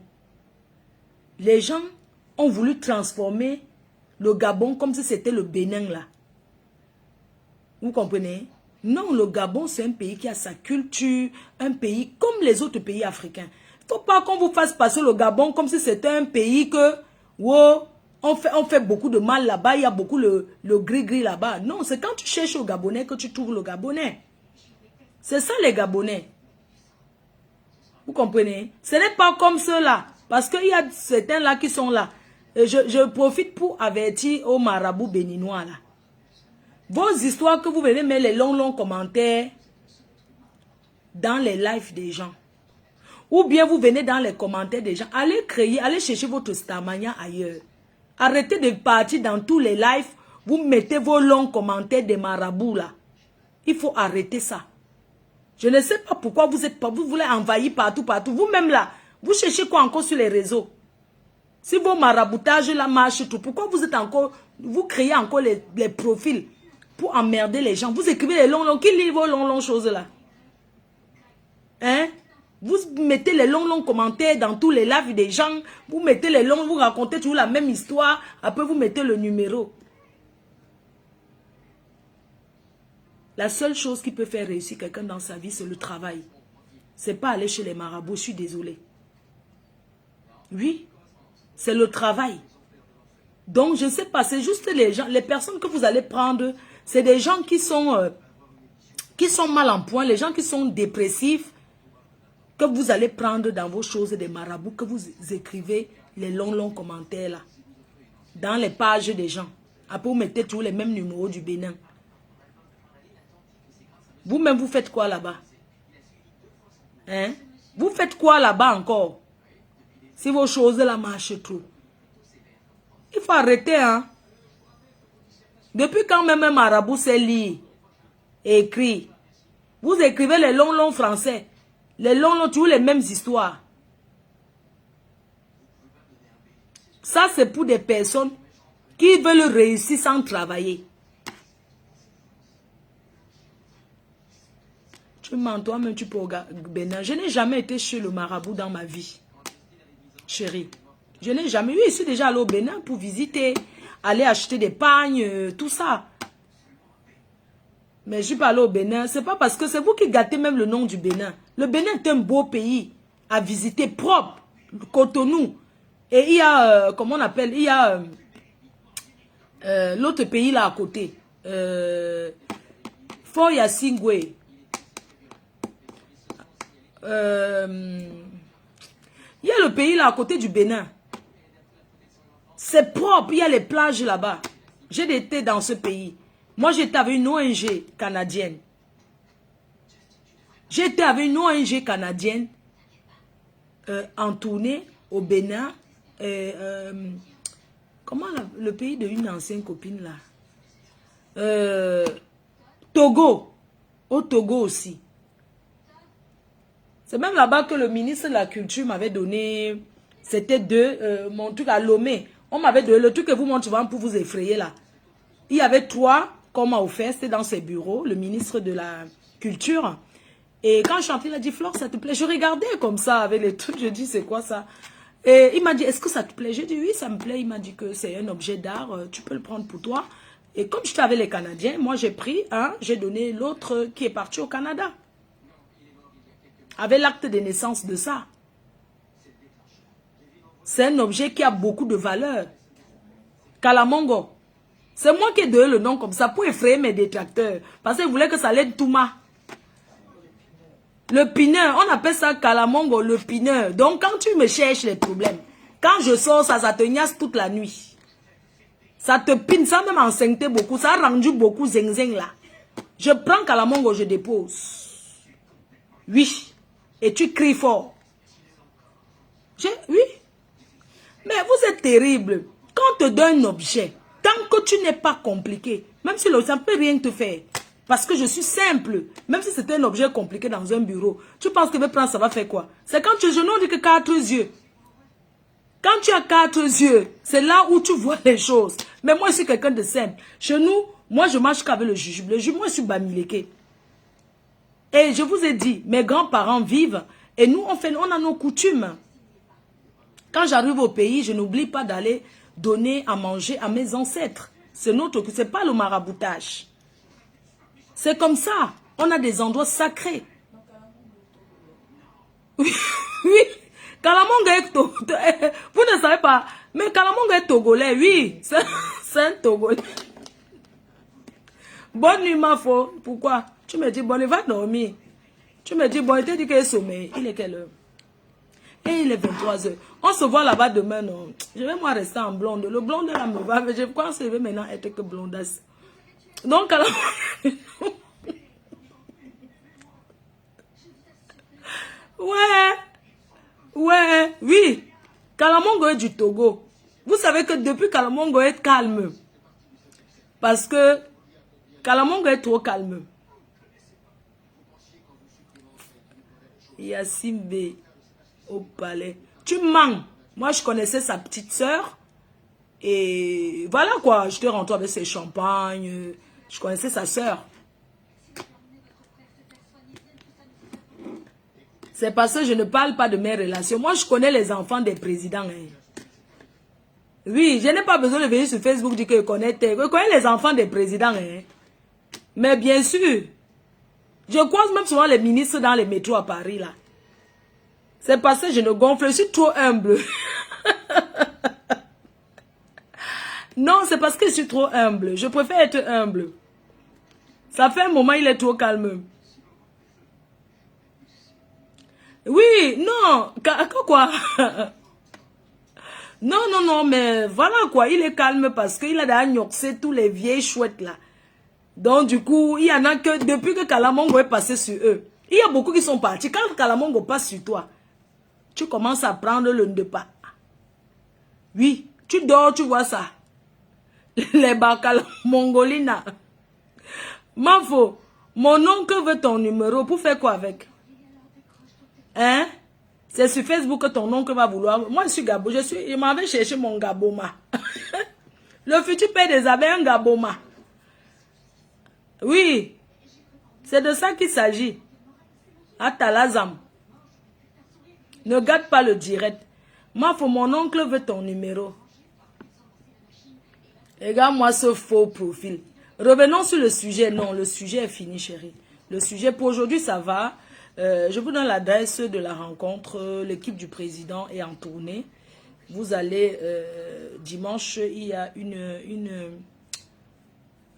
Les gens ont voulu transformer le Gabon comme si c'était le Bénin là. Vous comprenez? Non, le Gabon c'est un pays qui a sa culture, un pays comme les autres pays africains. faut pas qu'on vous fasse passer le Gabon comme si c'était un pays que, wow, on fait beaucoup de mal là-bas, il y a beaucoup le gris-gris là-bas. Non, c'est quand tu cherches au Gabonais que tu trouves le Gabonais. C'est ça les Gabonais. Vous comprenez? Ce n'est pas comme ceux-là. Parce qu'il y a certains là qui sont là. Et je profite pour avertir aux marabouts béninois là. Vos histoires que vous venez mettre les longs commentaires dans les lives des gens. Ou bien vous venez dans les commentaires des gens. Allez créer, allez chercher votre stamania ailleurs. Arrêtez de partir dans tous les lives. Vous mettez vos longs commentaires des marabouts là. Il faut arrêter ça. Je ne sais pas pourquoi vous voulez envahir partout. Vous-même là, vous cherchez quoi encore sur les réseaux? Si vos maraboutages là marchent tout, pourquoi vous créez encore les profils pour emmerder les gens? Vous écrivez les longs, qui lit vos longs choses là? Hein? Vous mettez les longs commentaires dans tous les lives des gens. Vous mettez les longs, vous racontez toujours la même histoire. Après, vous mettez le numéro. La seule chose qui peut faire réussir quelqu'un dans sa vie, c'est le travail. C'est pas aller chez les marabouts, je suis désolée. Oui, c'est le travail. Donc, je ne sais pas, c'est juste les gens, les personnes que vous allez prendre, c'est des gens qui sont mal en point, les gens qui sont dépressifs, que vous allez prendre dans vos choses des marabouts, que vous écrivez les longs commentaires là, dans les pages des gens. Après, vous mettez tous les mêmes numéros du Bénin. Vous-même, vous faites quoi là-bas? Hein? Vous faites quoi là-bas encore? Si vos choses là marchent trop. Il faut arrêter, hein? Depuis quand même un marabout sait lire et écrire? Vous écrivez les longs français. Les longs, toujours les mêmes histoires. Ça, c'est pour des personnes qui veulent réussir sans travailler. Tu mens, toi-même, tu peux regarder Bénin. Je n'ai jamais été chez le marabout dans ma vie. Chérie. Je n'ai jamais eu. Je suis déjà allé au Bénin pour visiter, aller acheter des pagnes, tout ça. Mais je ne suis pas allé au Bénin. Ce n'est pas parce que c'est vous qui gâtez même le nom du Bénin. Le Bénin est un beau pays à visiter, propre, Cotonou. Et il y a, comment on appelle, il y a l'autre pays là à côté. Fort Yassingwe. Il y a le pays là à côté du Bénin. C'est propre, il y a les plages là-bas. J'ai été dans ce pays. Moi, j'étais avec une ONG canadienne. J'étais avec une ONG canadienne en tournée au Bénin. Comment le pays de une ancienne copine là? Togo. Au Togo aussi. C'est même là-bas que le ministre de la Culture m'avait donné. C'était mon truc à Lomé. On m'avait donné le truc que vous montrez souvent pour vous effrayer là. Il y avait 3 qu'on m'a offert. C'était dans ses bureaux, le ministre de la Culture. Et quand je suis entrée, il a dit, Flore, ça te plaît? Je regardais comme ça avec les trucs. Je dis, c'est quoi ça? Et il m'a dit, est-ce que ça te plaît? J'ai dit, oui, ça me plaît. Il m'a dit que c'est un objet d'art. Tu peux le prendre pour toi. Et comme j'étais avec les Canadiens, moi j'ai pris un, j'ai donné l'autre qui est parti au Canada. Avec l'acte de naissance de ça. C'est un objet qui a beaucoup de valeur. Kalamongo. C'est moi qui ai donné le nom comme ça pour effrayer mes détracteurs. Parce qu'ils voulaient que ça l'aide Touma. Le pineur, on appelle ça Kalamongo, le pineur. Donc quand tu me cherches les problèmes, quand je sors, ça te niasse toute la nuit. Ça te pine, ça même enceinte beaucoup. Ça a rendu beaucoup zing là. Je prends Kalamongo, je dépose. Oui. Et tu cries fort. Oui. Mais vous êtes terrible. Quand on te donne un objet, tant que tu n'es pas compliqué, même si ça ne peut rien te faire, parce que je suis simple, même si c'était un objet compliqué dans un bureau, tu penses que je vais prendre, ça va faire quoi? C'est quand je n'en dis que 4 yeux. Quand tu as 4 yeux, c'est là où tu vois les choses. Mais moi, je suis quelqu'un de simple. Chez nous, moi, je marche qu'avec le jujube. Le jujube, moi, je suis bamileke. Et je vous ai dit, mes grands-parents vivent et nous, on a nos coutumes. Quand j'arrive au pays, je n'oublie pas d'aller donner à manger à mes ancêtres. C'est notre, c'est pas le maraboutage. C'est comme ça. On a des endroits sacrés. Oui, oui. Kalamongo est vous ne savez pas, mais Kalamongo est togolais, oui, c'est un togolais. Bonne nuit, ma faux. Pourquoi? Tu me dis, bon, il va dormir. Tu me dis, bon, il te dit qu'il est sommeil. Il est quelle heure? Et il est 23 heures. On se voit là-bas demain, non? Je vais moi rester en blonde. Le blonde là me va, mais je pense que je vais maintenant être que blondasse. Donc, alors... Ouais, oui. Kalamongo est du Togo. Vous savez que depuis Kalamongo est calme. Parce que Kalamongo est trop calme. Yassimbe au palais. Tu mens. Moi, je connaissais sa petite sœur. Et voilà quoi. Je te rentre avec ses champagnes. Je connaissais sa sœur. C'est parce que je ne parle pas de mes relations. Moi, je connais les enfants des présidents. Hein. Oui, je n'ai pas besoin de venir sur Facebook dire que je connais les enfants des présidents. Hein. Mais bien sûr, je croise même souvent les ministres dans les métros à Paris. Là. C'est parce que je ne gonfle. Je suis trop humble. Non, c'est parce que je suis trop humble. Je préfère être humble. Ça fait un moment, il est trop calme. Oui, non, quoi? Non, mais voilà quoi, il est calme parce qu'il a d'agnoxé tous les vieilles chouettes là. Donc du coup, il y en a que, depuis que Kalamongo est passé sur eux, il y a beaucoup qui sont partis. Quand Kalamongo passe sur toi, tu commences à prendre le de pas. Oui, tu dors, tu vois ça. Les Mongolina. Mafo, mon oncle veut ton numéro pour faire quoi avec? Hein? C'est sur Facebook que ton oncle va vouloir. Moi, je suis Gabo. Je m'avais cherché mon Gaboma. Le futur père des abeilles, un Gaboma. Oui. C'est de ça qu'il s'agit. Atalazam. Ne garde pas le direct. Moi, mon oncle veut ton numéro. Regarde-moi ce faux profil. Revenons sur le sujet. Non, le sujet est fini, chérie. Le sujet pour aujourd'hui, ça va. Je vous donne l'adresse de la rencontre. L'équipe du président est en tournée. Vous allez, dimanche, il y a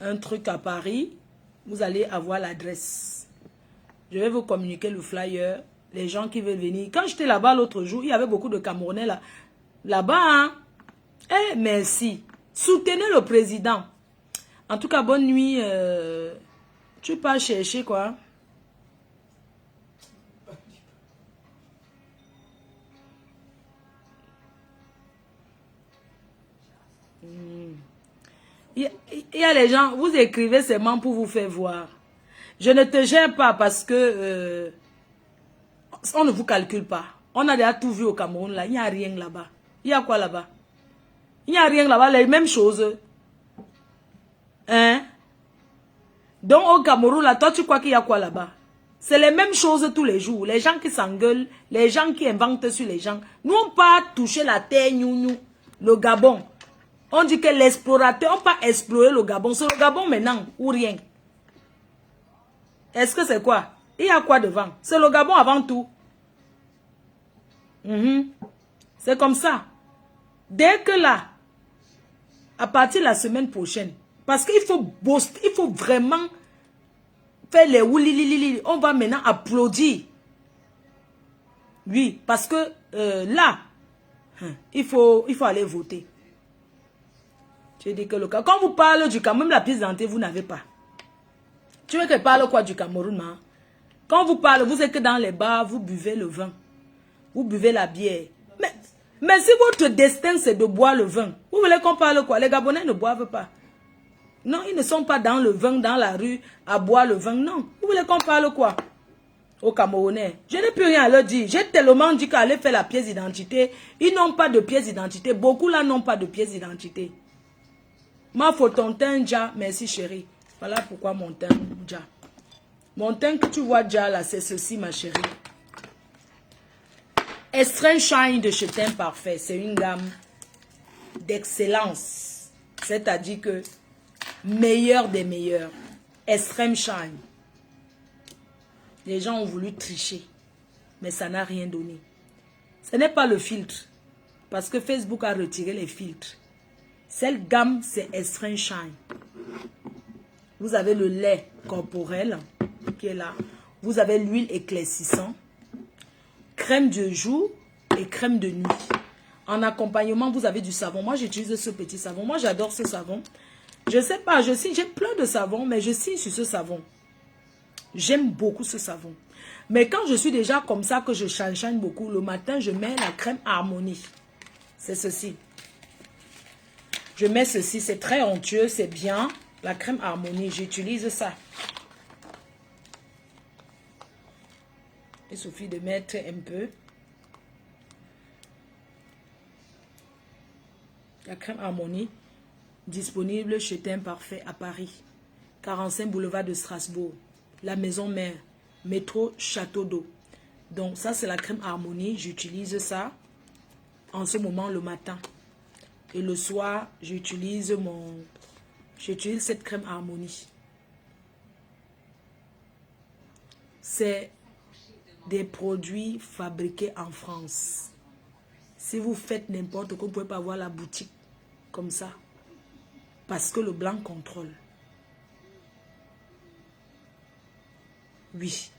un truc à Paris. Vous allez avoir l'adresse. Je vais vous communiquer le flyer. Les gens qui veulent venir. Quand j'étais là-bas l'autre jour, il y avait beaucoup de Camerounais là-bas. Hein? Eh, merci. Soutenez le président. En tout cas, bonne nuit. Tu peux chercher quoi? Il y a les gens, vous écrivez seulement pour vous faire voir. Je ne te gère pas parce que on ne vous calcule pas. On a déjà tout vu au Cameroun là. Il n'y a rien là-bas. Il y a quoi là-bas? Il n'y a rien là-bas. Les mêmes choses. Hein? Donc au Cameroun là, toi tu crois qu'il y a quoi là-bas? C'est les mêmes choses tous les jours. Les gens qui s'engueulent, les gens qui inventent sur les gens. Nous on pas touché la terre, nous, le Gabon. On dit que l'explorateur, on pas explorer le Gabon. C'est le Gabon maintenant ou rien. Est-ce que c'est quoi? Il y a quoi devant? C'est le Gabon avant tout. C'est comme ça. Dès que là, à partir de la semaine prochaine, parce qu'il faut booster, il faut vraiment faire les oulililili. On va maintenant applaudir. Oui, parce que là, il faut aller voter. Je dis que le cas. Quand vous parlez du Cameroun, même la pièce d'identité, vous n'avez pas. Tu veux que je parle quoi du Cameroun, hein? Quand vous parlez, vous êtes que dans les bars, vous buvez le vin. Vous buvez la bière. Mais si votre destin, c'est de boire le vin, vous voulez qu'on parle quoi? Les Gabonais ne boivent pas. Non, ils ne sont pas dans le vin, dans la rue, à boire le vin. Non. Vous voulez qu'on parle quoi? Aux Camerounais. Je n'ai plus rien à leur dire. J'ai tellement dit qu'aller faire la pièce d'identité. Ils n'ont pas de pièce d'identité. Beaucoup là n'ont pas de pièce d'identité. Ma faute, ton teint déjà. Merci chérie. Voilà pourquoi mon teint déjà. Mon teint que tu vois déjà là, c'est ceci ma chérie. Extreme Shine de chez Teint Parfait. C'est une gamme d'excellence. C'est-à-dire que meilleur des meilleurs. Extreme Shine. Les gens ont voulu tricher. Mais ça n'a rien donné. Ce n'est pas le filtre. Parce que Facebook a retiré les filtres. Cette gamme, c'est Extreme Shine. Vous avez le lait corporel qui est là. Vous avez l'huile éclaircissante, crème de jour et crème de nuit. En accompagnement, vous avez du savon. Moi, j'utilise ce petit savon. Moi, j'adore ce savon. Je ne sais pas, j'ai plein de savons, mais je signe sur ce savon. J'aime beaucoup ce savon. Mais quand je suis déjà comme ça, que je change beaucoup, le matin, je mets la crème Harmonie. C'est ceci. Je mets ceci, c'est très onctueux, c'est bien. La crème Harmonie, j'utilise ça. Il suffit de mettre un peu. La crème Harmonie, disponible chez Teint Parfait à Paris. 45 boulevard de Strasbourg. La maison mère. Métro Château d'Eau. Donc ça, c'est la crème Harmonie. J'utilise ça en ce moment le matin. Et le soir, j'utilise cette crème Harmonie. C'est des produits fabriqués en France. Si vous faites n'importe quoi, vous ne pouvez pas voir la boutique comme ça. Parce que le blanc contrôle. Oui.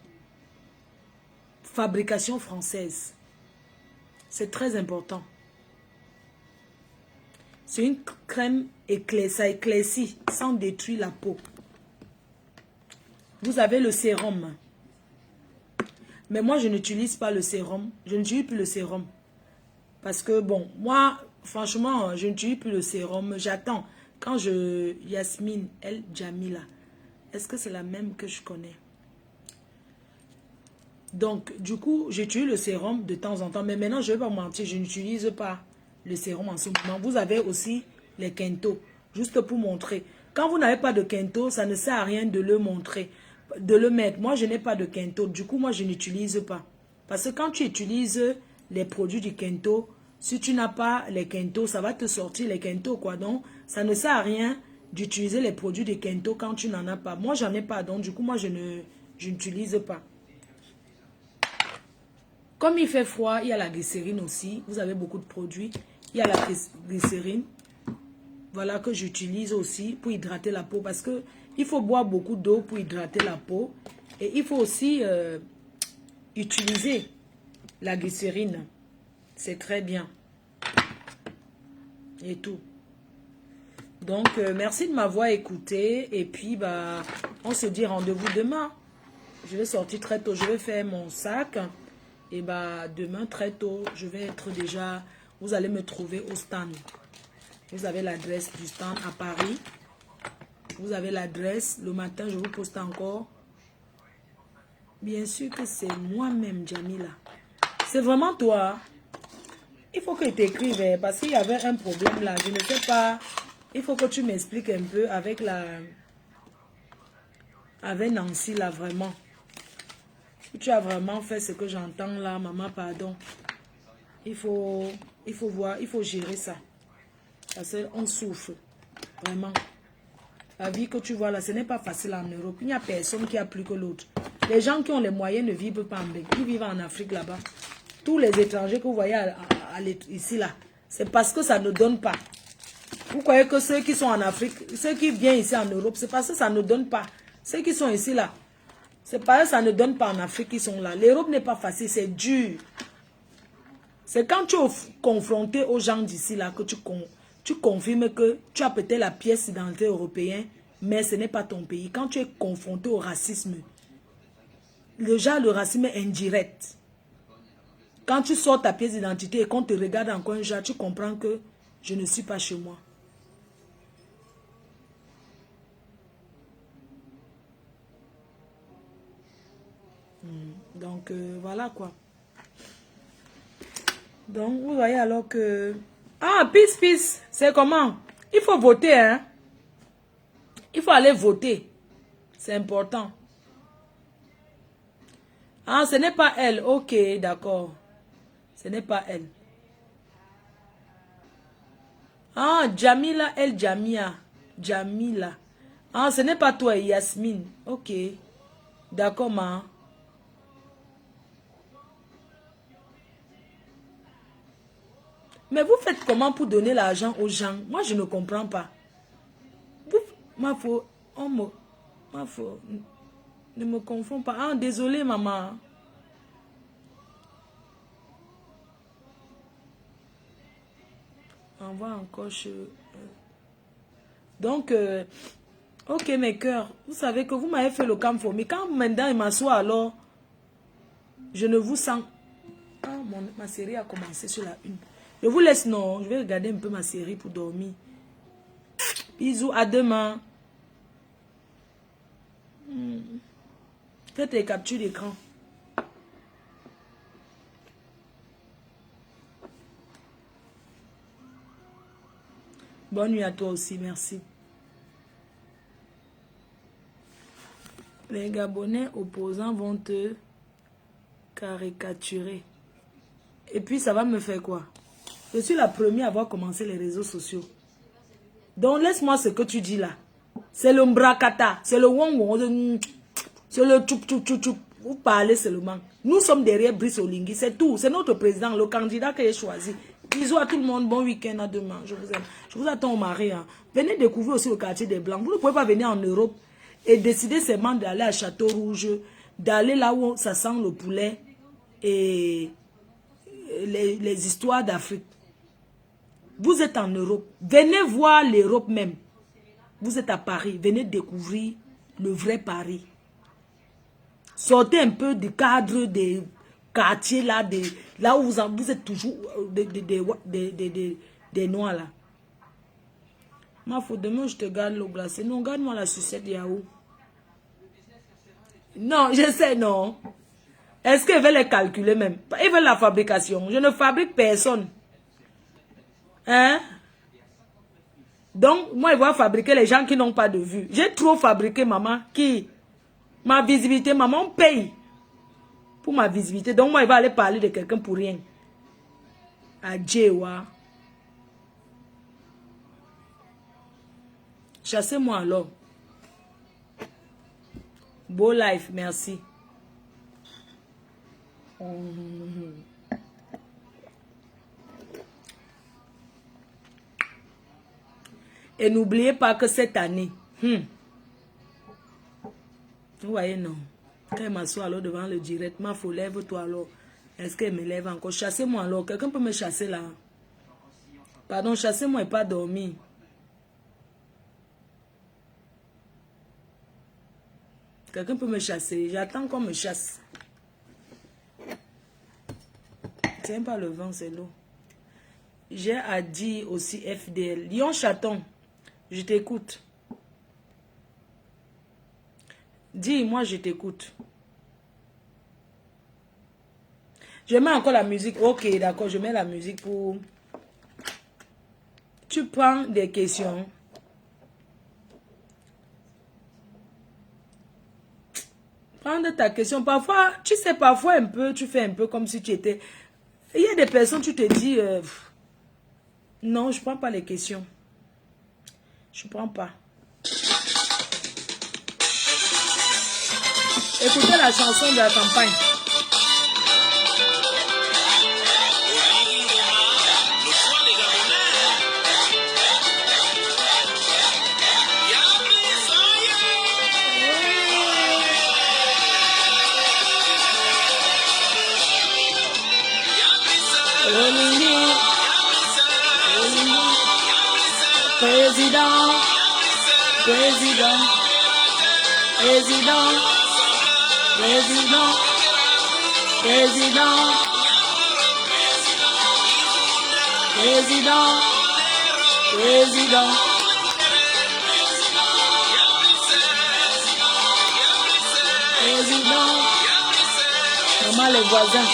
Fabrication française. C'est très important. C'est une crème ça éclaircit sans détruire la peau. Vous avez le sérum. Mais moi, je n'utilise pas le sérum. Je n'utilise plus le sérum. Parce que, bon, moi, franchement, je n'utilise plus le sérum. J'attends. Quand Yasmine El Jamila. Est-ce que c'est la même que je connais? Donc, du coup, j'utilise le sérum de temps en temps. Mais maintenant, je ne vais pas mentir, je n'utilise pas le sérum en ce moment. Vous avez aussi les Kento. Juste pour montrer. Quand vous n'avez pas de Kento, ça ne sert à rien de le montrer. De le mettre. Moi, je n'ai pas de Kento. Du coup, moi, je n'utilise pas. Parce que quand tu utilises les produits du Kento, si tu n'as pas les Kento, ça va te sortir les Kento, quoi. Donc, ça ne sert à rien d'utiliser les produits du Kento quand tu n'en as pas. Moi, j'en ai pas. Donc, du coup, moi, je n'utilise pas. Comme il fait froid, il y a la glycérine aussi. Vous avez beaucoup de produits. Il y a la glycérine. Voilà que j'utilise aussi pour hydrater la peau. Parce que il faut boire beaucoup d'eau pour hydrater la peau. Et il faut aussi utiliser la glycérine. C'est très bien. Et tout. Donc, merci de m'avoir écouté. Et puis, bah, on se dit rendez-vous demain. Je vais sortir très tôt. Je vais faire mon sac. Et bah, demain, très tôt, je vais être déjà... Vous allez me trouver au stand. Vous avez l'adresse du stand à Paris. Vous avez l'adresse. Le matin, je vous poste encore. Bien sûr que c'est moi-même, Jamila. C'est vraiment toi. Il faut que tu écrives. Parce qu'il y avait un problème là. Je ne sais pas. Il faut que tu m'expliques un peu avec Nancy là, vraiment. Tu as vraiment fait ce que j'entends là, maman, pardon. Il faut voir, il faut gérer ça. Parce qu'on souffre, vraiment. La vie que tu vois là, ce n'est pas facile en Europe. Il n'y a personne qui a plus que l'autre. Les gens qui ont les moyens ne vivent pas en Belgique. Ils vivent en Afrique là-bas. Tous les étrangers que vous voyez ici là, c'est parce que ça ne donne pas. Vous croyez que ceux qui sont en Afrique, ceux qui viennent ici en Europe, c'est parce que ça ne donne pas. Ceux qui sont ici là, c'est parce que ça ne donne pas en Afrique qu'ils sont là. L'Europe n'est pas facile, c'est dur. C'est quand tu es confronté aux gens d'ici là que tu confirmes que tu as peut-être la pièce d'identité européenne, mais ce n'est pas ton pays. Quand tu es confronté au racisme, le racisme est indirect. Quand tu sors ta pièce d'identité et qu'on te regarde encore un jour, tu comprends que je ne suis pas chez moi. Donc, voilà quoi. Donc, vous voyez alors que... Ah, peace, c'est comment? Il faut voter, hein? Il faut aller voter. C'est important. Ah, ce n'est pas elle. Ok, d'accord. Ce n'est pas elle. Ah, Jamila El Jamia. Jamila. Ah, ce n'est pas toi, Yasmine. Ok. D'accord, ma. Mais vous faites comment pour donner l'argent aux gens? Moi, je ne comprends pas. Ma faut, ne me confonds pas. Ah, désolé, maman. Envoie encore donc, ok, mes cœurs. Vous savez que vous m'avez fait le camp for me. Quand maintenant il m'assoit, alors, je ne vous sens. Ah, ma série a commencé sur la une. Je vous laisse, non. Je vais regarder un peu ma série pour dormir. Bisous, à demain. Faites les captures d'écran. Bonne nuit à toi aussi, merci. Les Gabonais opposants vont te caricaturer. Et puis ça va me faire quoi? Je suis la première à avoir commencé les réseaux sociaux. Donc laisse-moi ce que tu dis là. C'est le mbrakata, c'est le wong, c'est le tchoup tchoup tchoup tchoup. Vous parlez seulement. Nous sommes derrière Brice Oligui, c'est tout. C'est notre président, le candidat que j'ai choisi. Bisous à tout le monde, bon week-end, à demain. Je vous aime. Je vous attends au mari. Hein. Venez découvrir aussi le quartier des Blancs. Vous ne pouvez pas venir en Europe et décider seulement d'aller à Château Rouge, d'aller là où ça sent le poulet et les histoires d'Afrique. Vous êtes en Europe. Venez voir l'Europe même. Vous êtes à Paris. Venez découvrir le vrai Paris. Sortez un peu du cadre des quartiers là, là où vous êtes toujours des noirs là. Ma faute, demain je te garde l'eau glacée. Non, garde-moi la sucette Yahoo. Non, je sais, non. Est-ce qu'ils veulent les calculer même? Ils veulent la fabrication. Je ne fabrique personne. Hein? Donc, moi, ils vont fabriquer les gens qui n'ont pas de vue. J'ai trop fabriqué, maman. Qui? Ma visibilité, maman, on paye pour ma visibilité. Donc, moi, il va aller parler de quelqu'un pour rien. Adjewa. Chassez-moi alors. Beau life, merci. Et n'oubliez pas que cette année, vous voyez, non. Quand elle m'assoit alors devant le direct, ma faut lève-toi alors. Est-ce qu'elle me lève encore? Chassez-moi alors. Quelqu'un peut me chasser là? Pardon, chassez-moi et pas dormir. Quelqu'un peut me chasser. J'attends qu'on me chasse. Tiens pas le vent, c'est l'eau. J'ai à dire aussi FDL. Lyon Chaton, je t'écoute. Dis, moi je t'écoute. Je mets encore la musique. Ok, d'accord, je mets la musique pour... Tu prends des questions. Prends ta question. Parfois, tu sais, parfois un peu, tu fais un peu comme si tu étais... Il y a des personnes, tu te dis... non, je ne prends pas les questions. Je ne prends pas. Écoutez la chanson de la campagne. Président, président, président, président, président, président, président. Président. Maman, les voisins.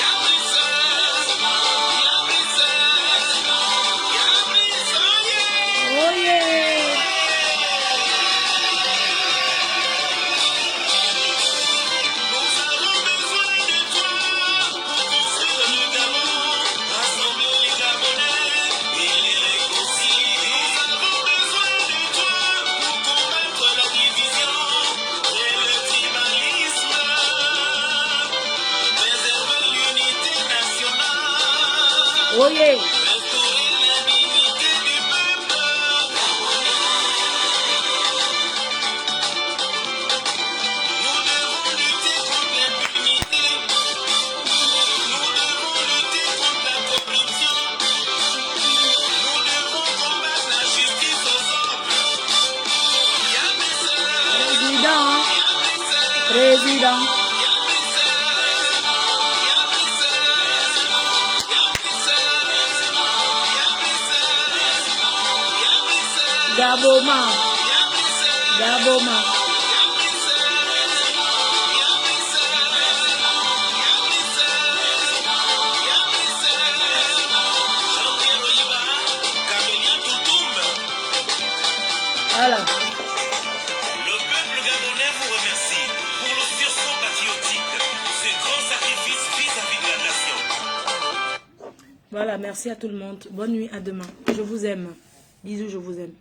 Oh yeah. Oh yeah. Président. Gaboma. Gaboma. Voilà. Le peuple gabonais vous remercie pour le sursaut patriotique, ce grand sacrifice vis-à-vis de la nation. Voilà, merci à tout le monde. Bonne nuit, à demain. Je vous aime. Bisous, je vous aime.